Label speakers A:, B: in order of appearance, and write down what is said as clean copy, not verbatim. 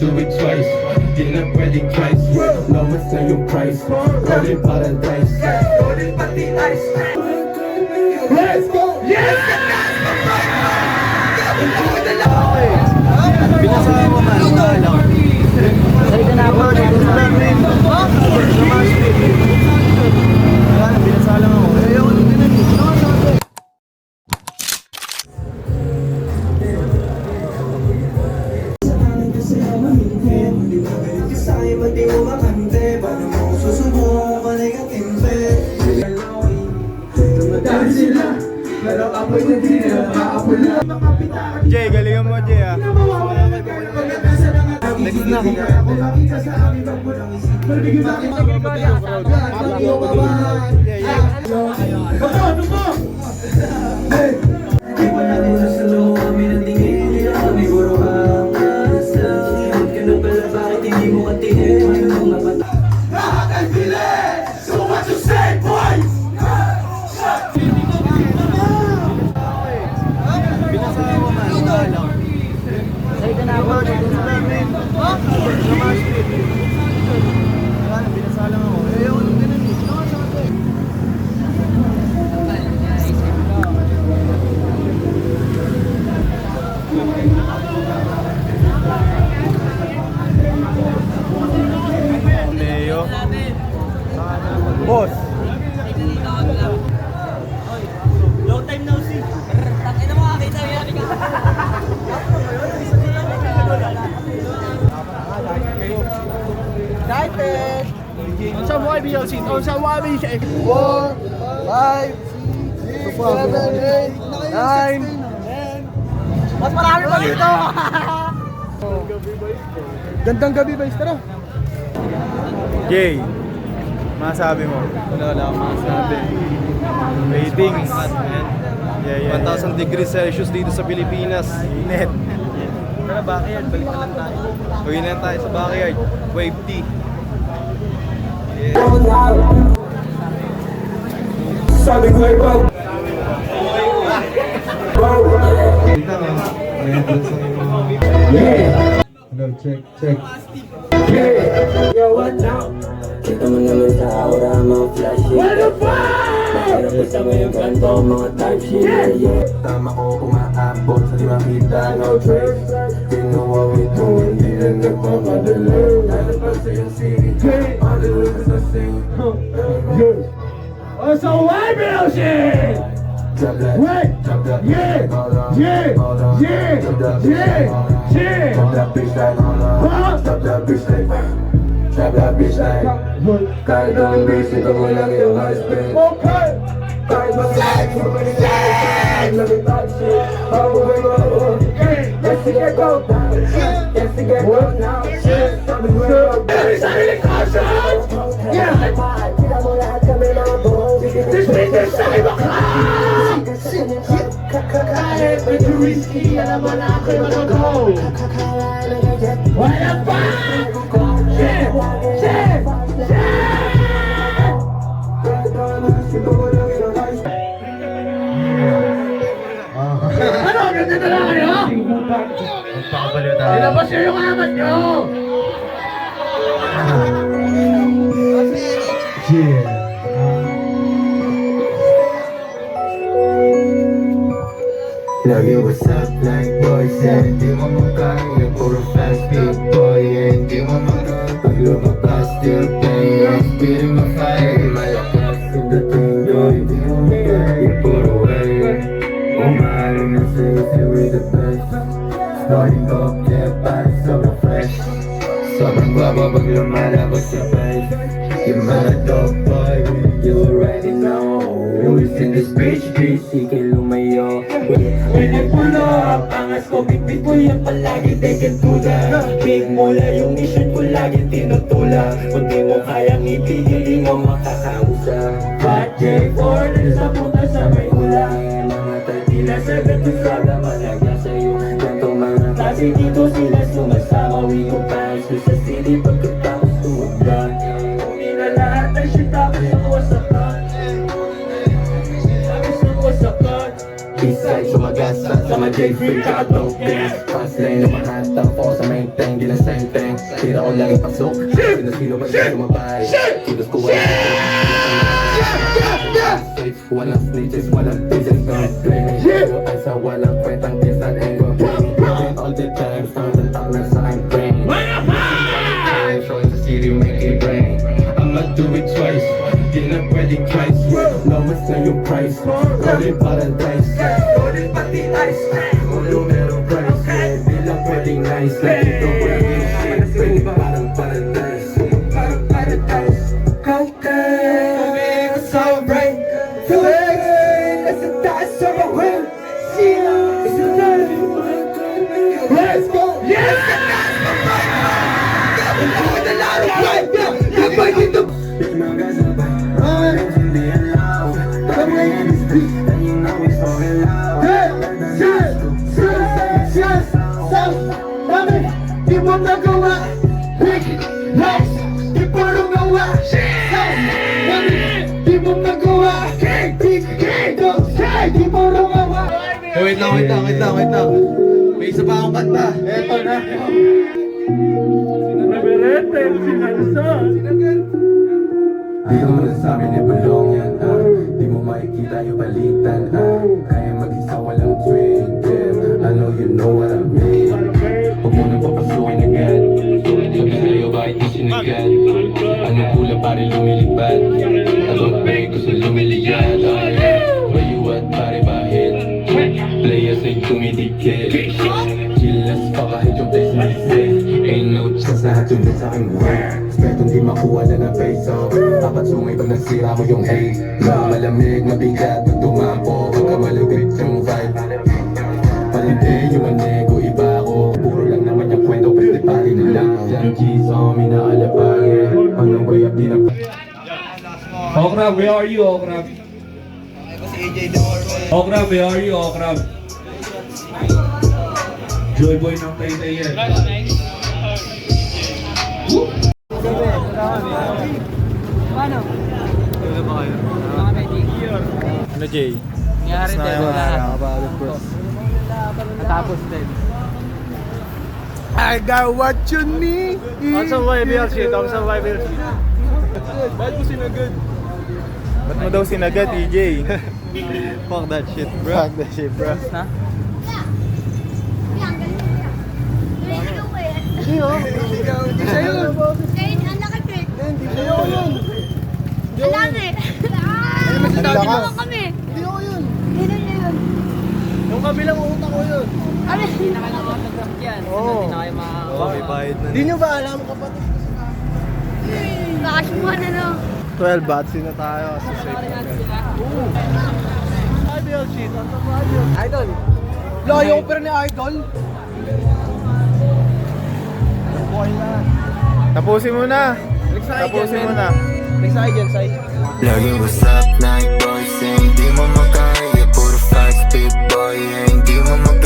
A: do it twice. Di na pwedeng twice. Lowest na yung price. Rolling paradise. Rolling pati ice. Let's go! Yes!
B: Pinasama mo man, lang. Salita na ako. Pinasala mo. Ayaw, ano din yan? Jay, galingan mo Jay ah. Next na kung boss. Long time no see. Takay na makakita mo yan. Excited! Unsa mo ay biyaw sin? Unsa mo ay biyaw? 4, 5, 6, 7, 8, 9. Mas marami pa dito! Gandang gabi ba? Tara! Jay, masabi mo?
C: Wala akong masabi.
B: Ratings.
C: Yeah. 1,000 degrees Celsius dito sa Pilipinas.
B: Init.
C: Tara, backyard. Balik na lang tayo. Uwi na tayo sa backyard. Wave T. Yeah.
A: Sabi ko ay pag
B: Hello, check.
A: Yo, what now? Kita mo naman sa aura, mga flashy. What the fuck? Mahirap kasama yung kanto, mga type shit. Tama ko kumaabot sa di makita, no trace. You know what we doing, di na nagmamadali. Dahil pa sa yung city, on the look sa sing. Oh, so why bullshit? Wait! Yeah! Stop that bitch like, stop that bitch like, stop that bitch like. Kahit ang bitch, ito mo lang yung high speed. Kahit mag-lag, let me touch it. Yes, you get go down. Yes, you get go down. Sabi mo yung sarili caution. Yeah! Kita mo lahat kami mga buhong. This business sa bakla! Kahit medyo risky, alam mo na ako'y mag-go. What the fuck? Shit! Ano? Ganda na lang kayo?
B: Magpakabaliw tayo.
A: Ilabas nyo yung amat nyo!
B: Yeah.
A: Lagi what's up like boy said. Di mo makaya, puro fast beat boy. Di mo makaya, pag lumabas still play. Spirit my fire, malakas in the thing boy. Di mo makaya, puro way. Umahalin na sa'yo with the best. Starting off, yeah, parang sobrang fresh. Sobrang guwapo pag lumalabas sa face. Yung mga dog boy, you already know. Who's in this bitch, sige lumayo. When I pull up, angas ko, bit-bit ko yan palagi taken to the big mula, yung mission ko lagi tinutula. Kung di mo kayang ipigil, di mo makakausap. But J4 na sa puta sa may ulang. Mga tagtila sa gato sa lamanagya sa'yo. Ganto mga klase dito sila sumasama. We go past to sa city pagkatapos tumagdan. Umi na lahat ng shit tapos ang wasakan. Eastside, sumagasat sa mga J-Free tsaka dope things. Fast lane, lumahatang po sa main thing, di na same thing. Tira ko lang ipasok, sino ba siya lumabay? Kudos ko wala safe, walang snitches, walang bitches, don't blame me. Ay sa walang kwentang pinsan and go all the time, sound and talk na sa aking brain. Showing sa city, make it rain. I'ma do it twice, di na pwedeng twice. Lowest na yung price, rolling paradise. Rolling pati ice, ulo merong price. Di lang pwedeng nice, like ito pwedeng shit. Pwede parang paradise, parang paradise. Okay, it's alright. Flex, nasa taas sa bawal. It's a life. Let's go! Yes! With a lot of pride, you're fighting the mga guys on the back. Hindi allow. Kami in the street, and you know it's falling loud. Hey! Yes! Dami! Di mo nagawa. Big Lex! Di mo nagawa. Dami! Di mo nagawa. Big Dog! Di mo nagawa.
C: Wait lang. May isa pa akong kanta. Eto na.
A: Di mo na sa amin ibulong yan, di mo makikita yung balitan, kaya mag-isa walang twinkle. I know you know what I mean. Huwag mo nang papasukin agad. Sabi sa'yo bakit di sinagad? Anong kulang pare lumilipad? I don't beg gusto lumiliyad. Where you at pare bahit? Players ay tumidikit. Chillas pa kahit yung place na safe. Ain't no chance lahat yun din sa aking work. Expect hindi makuha na ng peso. Dapat sungay pag nasira mo yung hate. Malamig, mabigat, pag tumampo. Pagka malugrit yung vibe. Palindi yung manego, iba ako. Puro lang naman yung kwento, pwede pari na lang. Young G, so may naalapagin. Anong way up, di na
D: Okrab, where are you, Okrab? Okrab, where are you, Okrab? Joy Boy ng Taytay yan.
B: Paano?
C: Ano, Jay?
B: Nangyari din wala. Natapos din.
C: I got what you need.
B: On survival shit.
C: Ba't mo sinagad? Ba't mo daw sinagad, EJ? Fuck that shit, bro.
B: Na?
E: Hindi siya yun. Ang laki, Hindi siya yun. Alam eh. Dalawa kami. Hindi ako yun. Hindi na yun.
B: Yung kabilang utak ko yun.
E: Ano?
B: Hindi na kayo makatagap yan. Hindi na kayo
C: Oo, may bayad na.
B: Hindi nyo ba alam kapatid?
E: Nakasumuhan na no.
C: 12 bats na tayo.
B: Survival shit. On survival. Idol. Layo ko pero ni Idol.
C: Tapusin mo na. Next again, Sai.
A: Lagi what's up, night boy, say hindi mo makaya. Puro fast speed boy, hindi mo makaya.